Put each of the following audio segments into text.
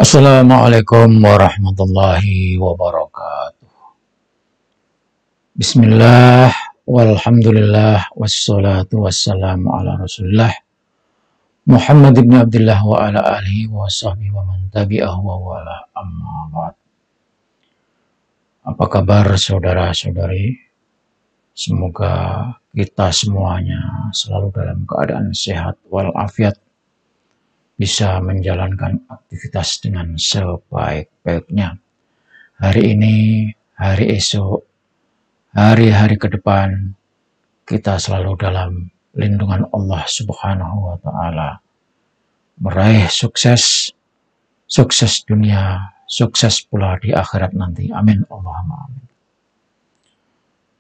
Assalamualaikum warahmatullahi wabarakatuh. Bismillah, walhamdulillah, wassalatu wassalamu ala rasulillah Muhammad ibn Abdullah wa ala alihi wa sahbihi wa man tabi'ahu wa wala amma ba'd. Apa kabar saudara-saudari? Semoga kita semuanya selalu dalam keadaan sehat walafiat, bisa menjalankan aktivitas dengan sebaik-baiknya. Hari ini, hari esok, hari-hari ke depan, kita selalu dalam lindungan Allah Subhanahu wa Ta'ala, meraih sukses dunia, sukses pula di akhirat nanti. Amin Allahumma amin.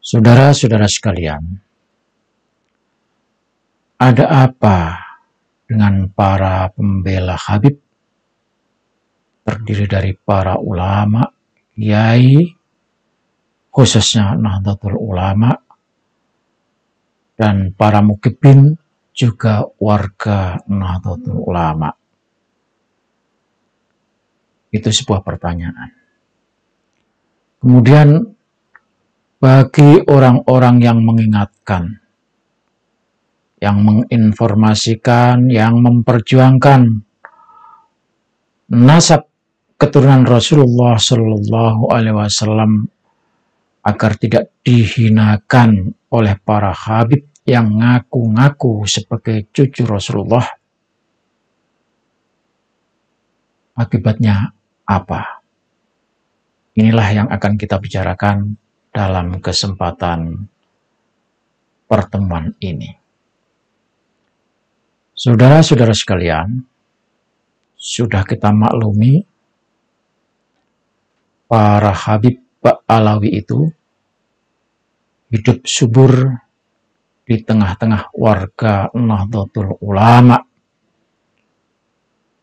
Saudara-saudara sekalian, ada apa dengan para pembela Habib, terdiri dari para ulama, kiai, khususnya Nahdlatul Ulama, dan para mukibin, juga warga Nahdlatul Ulama? Itu sebuah pertanyaan. Kemudian bagi orang-orang yang mengingatkan, yang menginformasikan, yang memperjuangkan nasab keturunan Rasulullah Shallallahu Alaihi Wasallam agar tidak dihinakan oleh para Habib yang ngaku-ngaku sebagai cucu Rasulullah, akibatnya apa? Inilah yang akan kita bicarakan dalam kesempatan pertemuan ini. Saudara-saudara sekalian, sudah kita maklumi para Habib Alawi itu hidup subur di tengah-tengah warga Nahdlatul Ulama.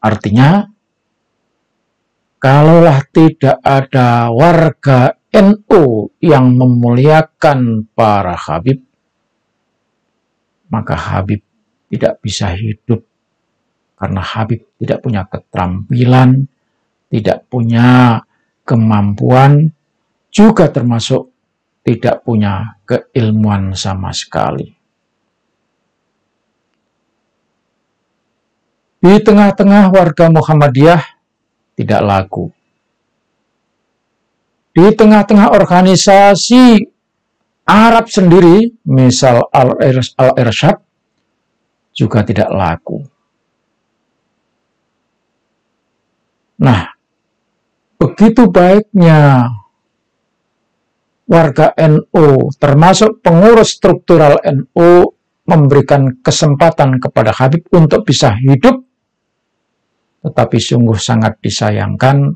Artinya, kalaulah tidak ada warga NU yang memuliakan para Habib, maka Habib tidak bisa hidup, karena Habib tidak punya keterampilan, tidak punya kemampuan, juga termasuk tidak punya keilmuan sama sekali. Di tengah-tengah warga Muhammadiyah tidak laku. Di tengah-tengah organisasi Arab sendiri, misal Al-Irsyad, juga tidak laku. Nah, begitu baiknya warga NU, termasuk pengurus struktural NU, memberikan kesempatan kepada Habib untuk bisa hidup, tetapi sungguh sangat disayangkan,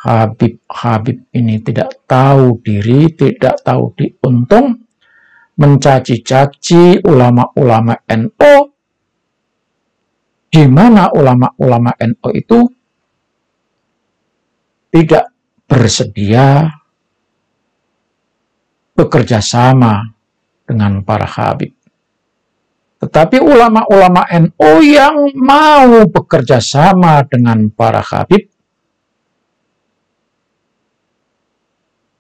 Habib ini tidak tahu diri, tidak tahu diuntung, mencaci-caci ulama-ulama NU, di mana ulama-ulama NU itu tidak bersedia bekerja sama dengan para Habib. Tetapi ulama-ulama NU yang mau bekerja sama dengan para Habib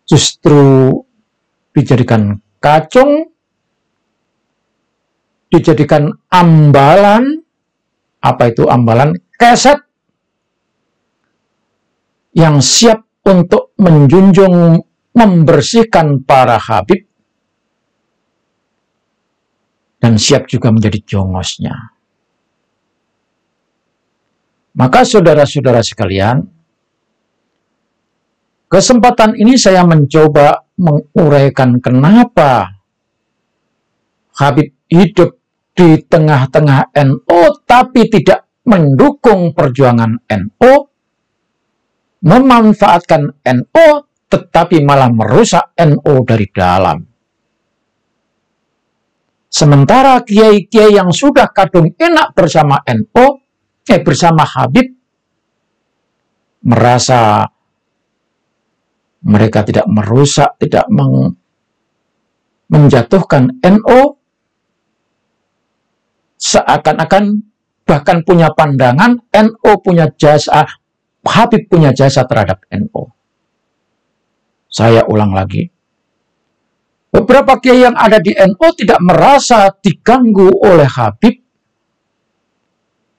justru dijadikan kacung, dijadikan ambalan. Apa itu ambalan? Keset yang siap untuk menjunjung, membersihkan para Habib, dan siap juga menjadi jongosnya. Maka saudara-saudara sekalian, kesempatan ini saya mencoba menguraikan kenapa Habib hidup di tengah-tengah NU tapi tidak mendukung perjuangan NU, memanfaatkan NU tetapi malah merusak NU dari dalam. Sementara kiai-kiai yang sudah kadung enak bersama NU, bersama Habib, merasa mereka tidak merusak, tidak menjatuhkan NU, seakan-akan bahkan punya pandangan NU punya jasa Habib punya jasa terhadap NU. Saya ulang lagi. Beberapa kiai yang ada di NU tidak merasa diganggu oleh Habib.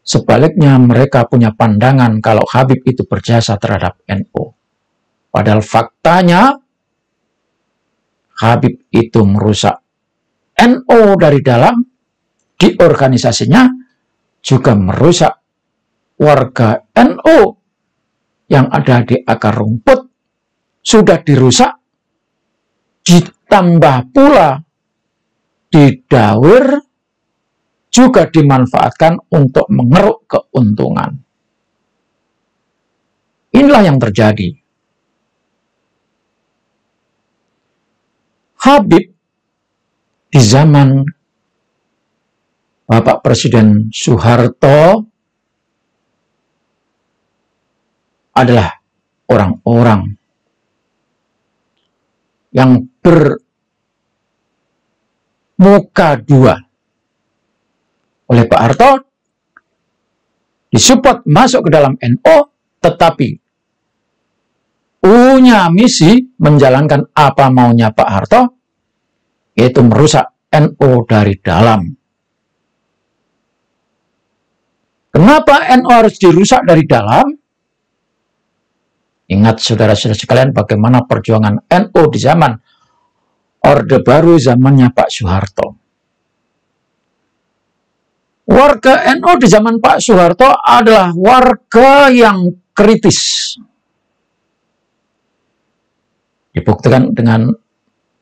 Sebaliknya mereka punya pandangan kalau Habib itu berjasa terhadap NU. Padahal faktanya Habib itu merusak NU dari dalam, di organisasinya juga merusak warga NU yang ada di akar rumput, sudah dirusak, ditambah pula didawir, juga dimanfaatkan untuk mengeruk keuntungan. Inilah yang terjadi. Habib di zaman Bapak Presiden Soeharto adalah orang-orang yang bermuka dua. Oleh Pak Harto disupport masuk ke dalam NU, tetapi punya misi menjalankan apa maunya Pak Harto, yaitu merusak NU dari dalam. Kenapa NU harus dirusak dari dalam? Ingat saudara-saudara sekalian bagaimana perjuangan NU di zaman Orde Baru zamannya Pak Soeharto. Warga NU di zaman Pak Soeharto adalah warga yang kritis. Dibuktikan dengan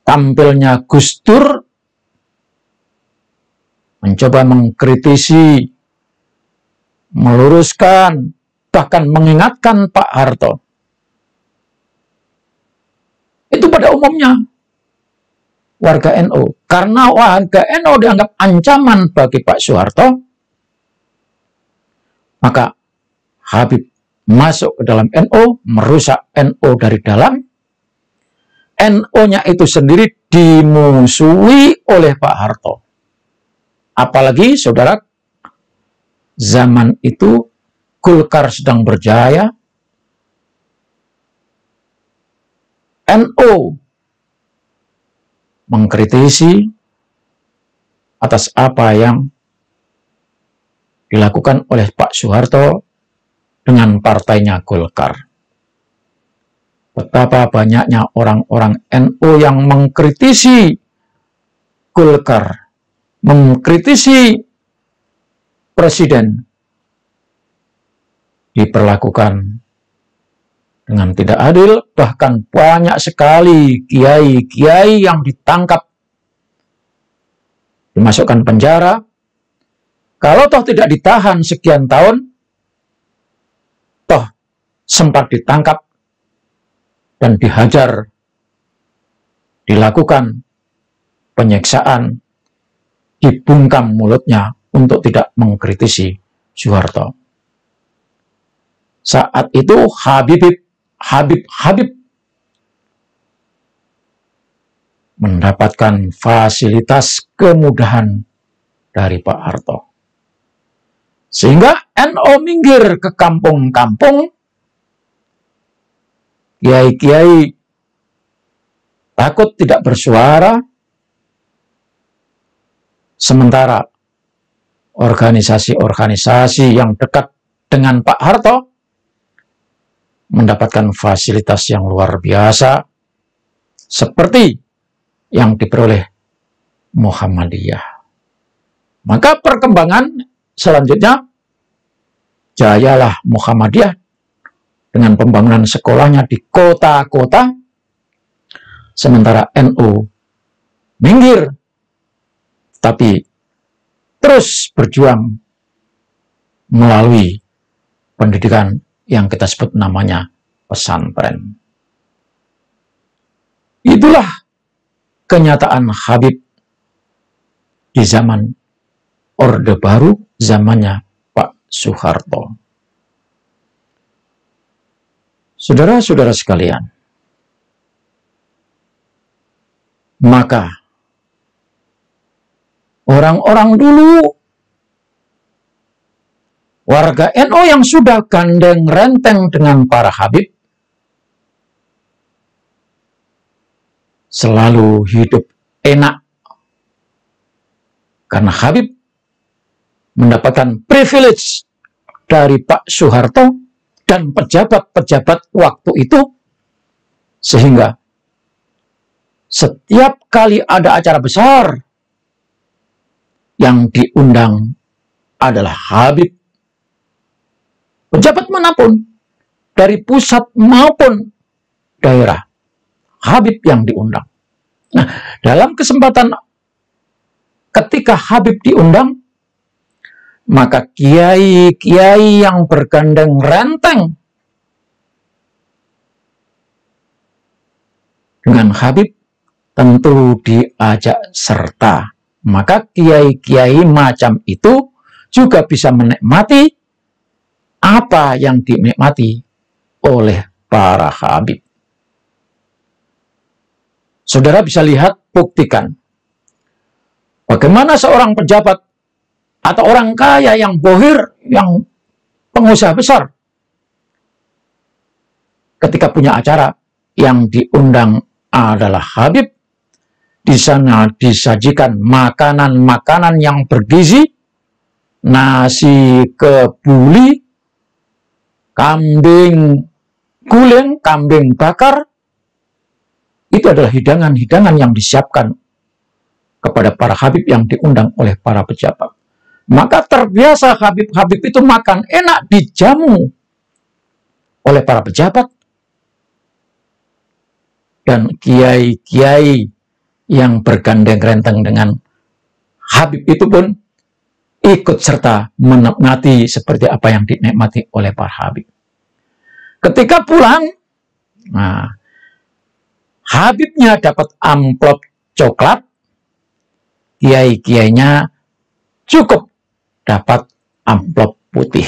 tampilnya Gus Dur mencoba mengkritisi, meluruskan, bahkan mengingatkan Pak Harto. Itu pada umumnya warga NU. Karena warga NU dianggap ancaman bagi Pak Soeharto, maka Habib masuk ke dalam NU, merusak NU dari dalam. NU-nya itu sendiri dimusuhi oleh Pak Harto. Apalagi, saudara, zaman itu Golkar sedang berjaya, NU mengkritisi atas apa yang dilakukan oleh Pak Soeharto dengan partainya Golkar. Betapa banyaknya orang-orang NU yang mengkritisi Golkar, mengkritisi presiden, diperlakukan dengan tidak adil, bahkan banyak sekali kiai-kiai yang ditangkap, dimasukkan penjara. Kalau toh tidak ditahan sekian tahun, toh sempat ditangkap dan dihajar, dilakukan penyiksaan, dibungkam mulutnya untuk tidak mengkritisi Soeharto. Saat itu Habib mendapatkan fasilitas kemudahan dari Pak Harto. Sehingga NU minggir ke kampung-kampung, kiai-kiai takut tidak bersuara, sementara organisasi-organisasi yang dekat dengan Pak Harto mendapatkan fasilitas yang luar biasa, seperti yang diperoleh Muhammadiyah. Maka perkembangan selanjutnya, jayalah Muhammadiyah dengan pembangunan sekolahnya di kota-kota, sementara NU minggir, tapi terus berjuang melalui pendidikan yang kita sebut namanya pesantren. Itulah kenyataan Habib di zaman Orde Baru, zamannya Pak Soeharto. Saudara-saudara sekalian, maka orang-orang dulu, warga NU yang sudah gandeng renteng dengan para Habib selalu hidup enak karena Habib mendapatkan privilege dari Pak Soeharto dan pejabat-pejabat waktu itu, sehingga setiap kali ada acara besar yang diundang adalah Habib. Pejabat manapun, dari pusat maupun daerah, Habib yang diundang. Nah, dalam kesempatan ketika Habib diundang, maka kiai-kiai yang bergandeng renteng dengan Habib tentu diajak serta. Maka kiai-kiai macam itu juga bisa menikmati apa yang dinikmati oleh para Habib. Saudara bisa lihat, buktikan bagaimana seorang pejabat atau orang kaya yang bohir, yang pengusaha besar, ketika punya acara yang diundang adalah Habib, di sana disajikan makanan-makanan yang bergizi, nasi kebuli, kambing guling, kambing bakar. Itu adalah hidangan-hidangan yang disiapkan kepada para Habib yang diundang oleh para pejabat. Maka terbiasa Habib-Habib itu makan enak, dijamu oleh para pejabat. Dan kiai-kiai yang bergandeng renteng dengan Habib itu pun ikut serta menikmati seperti apa yang dinikmati oleh para Habib. Ketika pulang, nah, Habibnya dapat amplop coklat, kiai-kiainya cukup dapat amplop putih.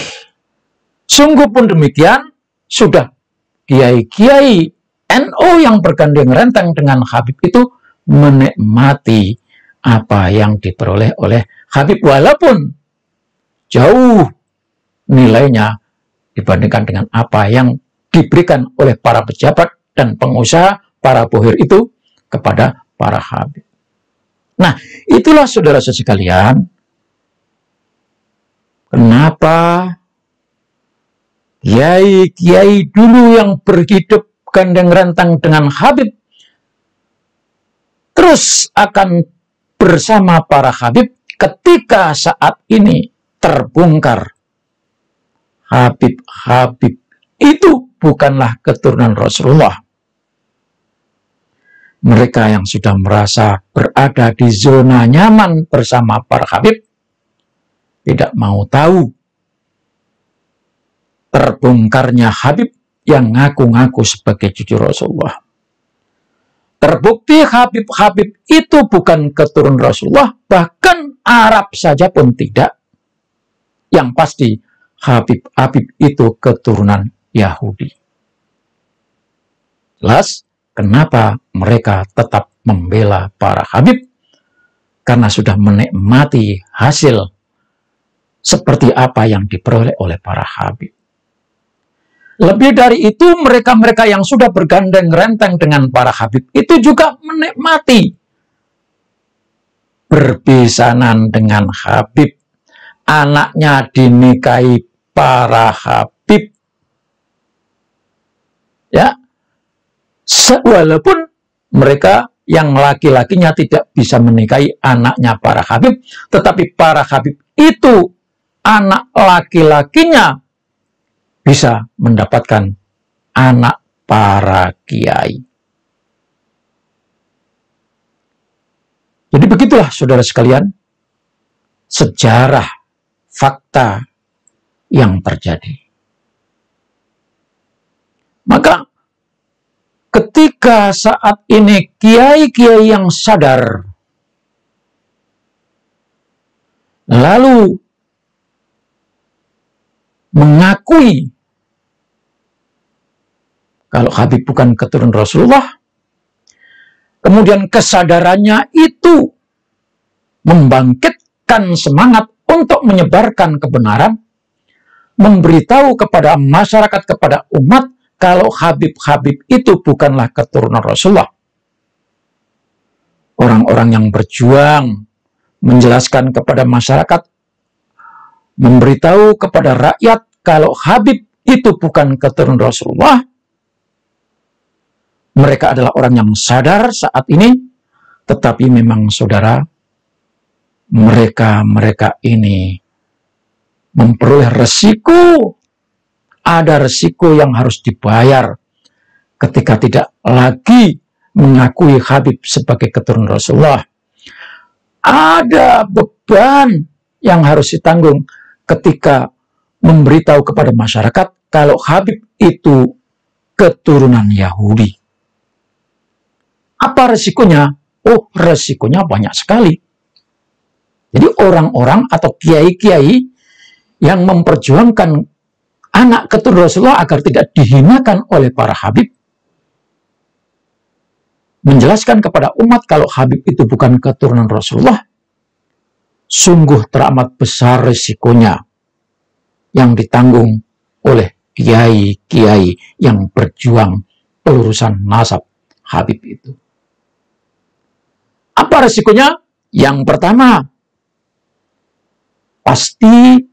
Sungguh pun demikian, sudah kiai-kiai NU yang bergandeng renteng dengan Habib itu menikmati apa yang diperoleh oleh Habib, walaupun jauh nilainya dibandingkan dengan apa yang diberikan oleh para pejabat dan pengusaha, para bohir itu kepada para Habib. Nah, itulah saudara sekalian, kenapa kiai-kiai dulu yang berhidup gandeng renteng dengan Habib terus akan bersama para Habib ketika saat ini terbongkar Habib-Habib itu bukanlah keturunan Rasulullah. Mereka yang sudah merasa berada di zona nyaman bersama para Habib tidak mau tahu terbongkarnya Habib yang ngaku-ngaku sebagai cucu Rasulullah. Terbukti Habib-Habib itu bukan keturunan Rasulullah, bahkan Arab saja pun tidak. Yang pasti Habib-Habib itu keturunan Yahudi. Jelas kenapa mereka tetap membela para Habib? Karena sudah menikmati hasil seperti apa yang diperoleh oleh para Habib. Lebih dari itu, mereka-mereka yang sudah bergandeng renteng dengan para Habib itu juga menikmati berbisanan dengan Habib. Anaknya dinikahi para Habib. Ya, walaupun mereka yang laki-lakinya tidak bisa menikahi anaknya para Habib, tetapi para Habib itu anak laki-lakinya bisa mendapatkan anak para kiai. Jadi begitulah saudara sekalian, sejarah fakta yang terjadi. Maka ketika saat ini kiai-kiai yang sadar lalu mengakui kalau Habib bukan keturunan Rasulullah, kemudian kesadarannya itu membangkitkan semangat untuk menyebarkan kebenaran, memberitahu kepada masyarakat, kepada umat, kalau Habib-Habib itu bukanlah keturunan Rasulullah. Orang-orang yang berjuang menjelaskan kepada masyarakat, memberitahu kepada rakyat kalau Habib itu bukan keturunan Rasulullah. Mereka adalah orang yang sadar saat ini, tetapi memang saudara, mereka ini memperoleh resiko. Ada resiko yang harus dibayar ketika tidak lagi mengakui Habib sebagai keturunan Rasulullah. Ada beban yang harus ditanggung ketika memberitahu kepada masyarakat kalau Habib itu keturunan Yahudi. Apa resikonya? Oh, resikonya banyak sekali. Jadi orang-orang atau kiai-kiai yang memperjuangkan anak keturunan Rasulullah agar tidak dihinakan oleh para Habib, menjelaskan kepada umat kalau Habib itu bukan keturunan Rasulullah, sungguh teramat besar risikonya yang ditanggung oleh kiai-kiai yang berjuang pelurusan nasab Habib itu. Apa risikonya? Yang pertama, pasti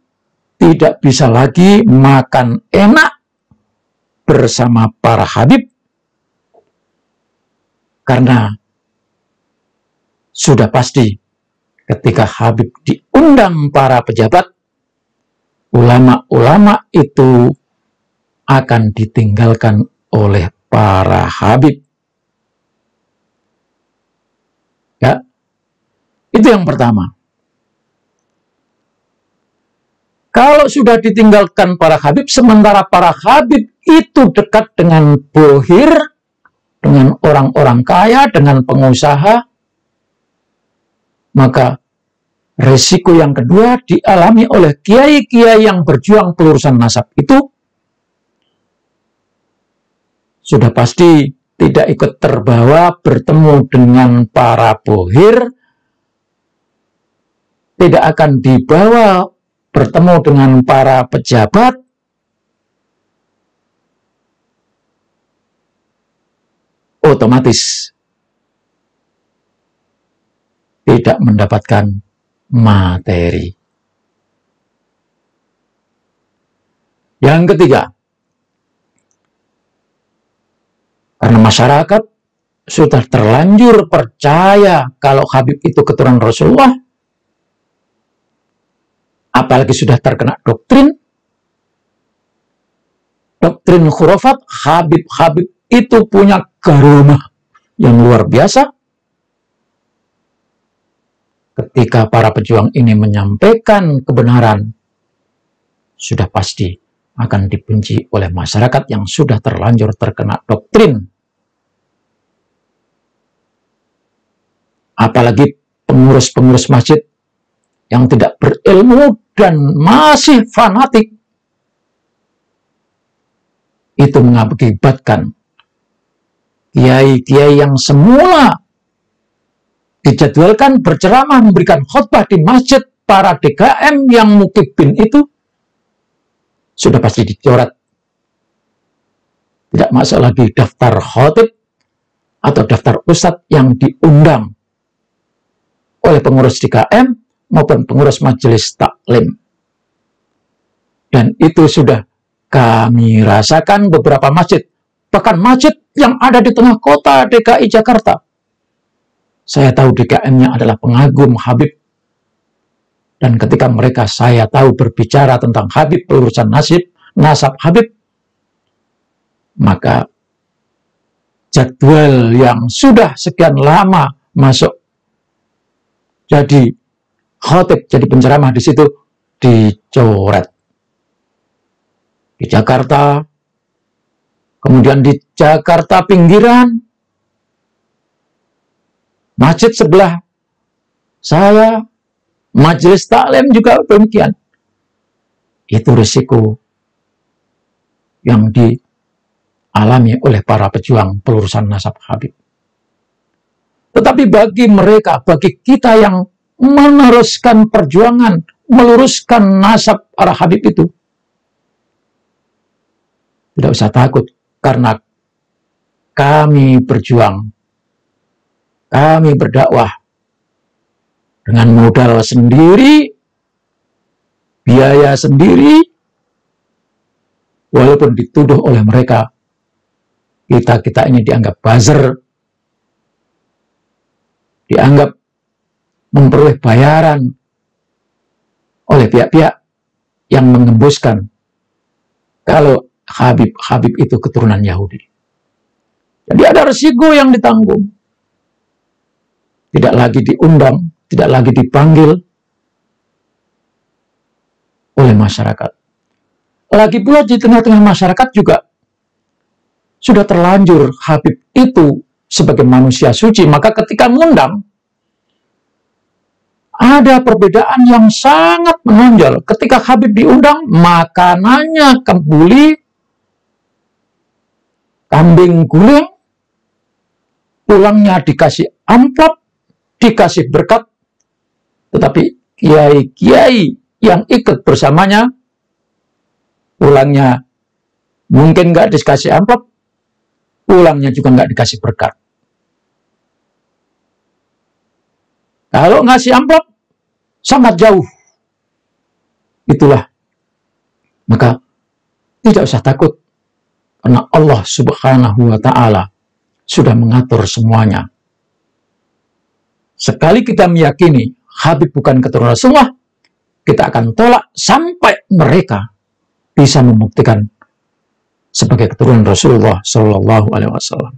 tidak bisa lagi makan enak bersama para Habib, karena sudah pasti ketika Habib diundang para pejabat, ulama-ulama itu akan ditinggalkan oleh para Habib. Ya, itu yang pertama. Kalau sudah ditinggalkan para Habib, sementara para Habib itu dekat dengan bohir, dengan orang-orang kaya, dengan pengusaha, maka resiko yang kedua dialami oleh kiai-kiai yang berjuang pelurusan nasab itu sudah pasti tidak ikut terbawa bertemu dengan para bohir, tidak akan dibawa bertemu dengan para pejabat, otomatis tidak mendapatkan materi. Yang ketiga, karena masyarakat sudah terlanjur percaya kalau Habib itu keturunan Rasulullah, apalagi sudah terkena doktrin khurafat, Habib-Habib itu punya karamah yang luar biasa. Ketika para pejuang ini menyampaikan kebenaran, sudah pasti akan dibenci oleh masyarakat yang sudah terlanjur terkena doktrin. Apalagi pengurus-pengurus masjid yang tidak berilmu dan masih fanatik. Itu mengakibatkan kiai-kiai yang semula dijadwalkan berceramah memberikan khutbah di masjid para DKM yang mukibin itu sudah pasti dicoret. Tidak masuk lagi daftar khotib atau daftar ustadz yang diundang oleh pengurus DKM maupun pengurus majelis taklim. Dan itu sudah kami rasakan beberapa masjid, bahkan masjid yang ada di tengah kota DKI Jakarta. Saya tahu DKM-nya adalah pengagum Habib. Dan ketika mereka saya tahu berbicara tentang Habib, pelurusan nasab Habib, maka jadwal yang sudah sekian lama masuk jadi khotib, jadi penceramah di situ dicoret. Di Jakarta, kemudian di Jakarta pinggiran, masjid sebelah saya, majelis taklim juga demikian. Itu risiko yang dialami oleh para pejuang pelurusan nasab Habib. Tetapi bagi mereka, bagi kita yang meneruskan perjuangan, meluruskan nasab para Habib itu, Tidak usah takut, karena kami berjuang, kami berdakwah dengan modal sendiri, biaya sendiri, walaupun dituduh oleh mereka, kita ini dianggap buzzer, dianggap memperoleh bayaran oleh pihak-pihak yang mengembuskan kalau Habib itu keturunan Yahudi. Jadi ada resiko yang ditanggung. Tidak lagi diundang, tidak lagi dipanggil oleh masyarakat. Lagi pula di tengah-tengah masyarakat juga sudah terlanjur Habib itu sebagai manusia suci, maka ketika mengundang ada perbedaan yang sangat menonjol. Ketika Habib diundang, makanannya kebuli, kambing guling, pulangnya dikasih amplop, dikasih berkat, tetapi kiai-kiai yang ikut bersamanya, pulangnya mungkin nggak dikasih amplop, pulangnya juga nggak dikasih berkat. Kalau ngasih amplop, sangat jauh. Itulah. Maka tidak usah takut, karena Allah Subhanahu wa Ta'ala sudah mengatur semuanya. Sekali kita meyakini Habib bukan keturunan Rasulullah, kita akan tolak sampai mereka bisa membuktikan sebagai keturunan Rasulullah Shallallahu Alaihi Wasallam.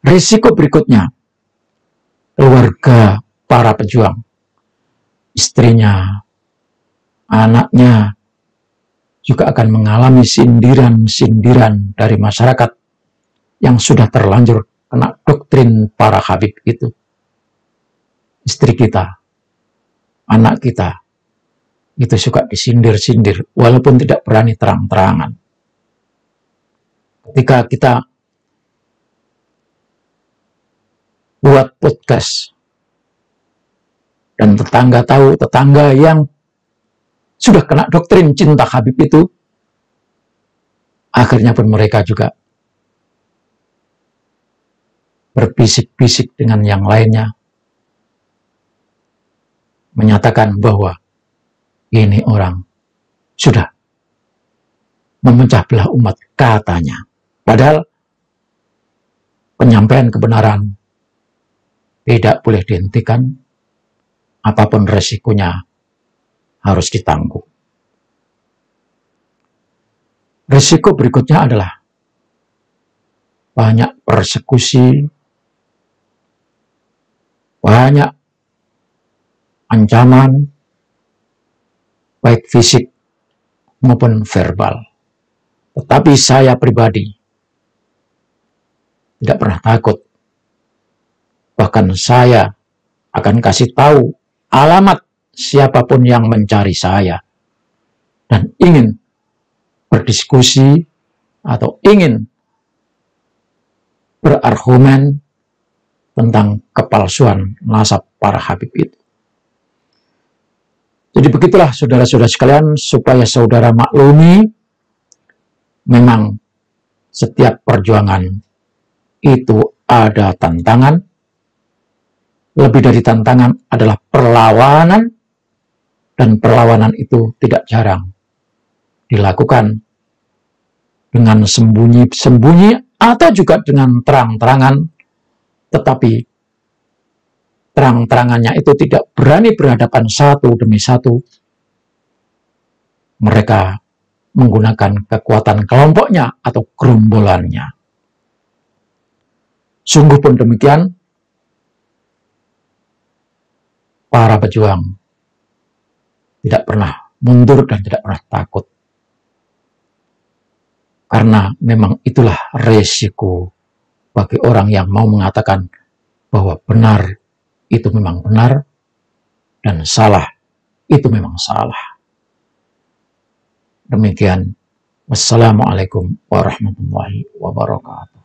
Risiko berikutnya, keluarga para pejuang, istrinya, anaknya juga akan mengalami sindiran-sindiran dari masyarakat yang sudah terlanjur kena doktrin para Habib itu. Istri kita, anak kita, itu suka disindir-sindir, walaupun tidak berani terang-terangan. Ketika kita buat podcast, dan tetangga tahu, tetangga yang sudah kena doktrin cinta Habib itu, akhirnya pun mereka juga berbisik-bisik dengan yang lainnya, menyatakan bahwa ini orang sudah memecah belah umat katanya. Padahal penyampaian kebenaran tidak boleh dihentikan, apapun resikonya harus ditanggung. Resiko berikutnya adalah banyak persekusi, banyak ancaman, baik fisik maupun verbal. Tetapi saya pribadi tidak pernah takut. Bahkan saya akan kasih tahu alamat siapapun yang mencari saya dan ingin berdiskusi atau ingin berargumen tentang kepalsuan nasab para Habib itu. Jadi begitulah saudara-saudara sekalian, supaya saudara maklumi, memang setiap perjuangan itu ada tantangan. Lebih dari tantangan adalah perlawanan, dan perlawanan itu tidak jarang dilakukan dengan sembunyi-sembunyi atau juga dengan terang-terangan, tetapi terang-terangannya itu tidak berani berhadapan satu demi satu. Mereka menggunakan kekuatan kelompoknya atau gerombolannya. Sungguh pun demikian, para pejuang tidak pernah mundur dan tidak pernah takut. Karena memang itulah resiko bagi orang yang mau mengatakan bahwa benar itu memang benar dan salah itu memang salah. Demikian. Wassalamualaikum warahmatullahi wabarakatuh.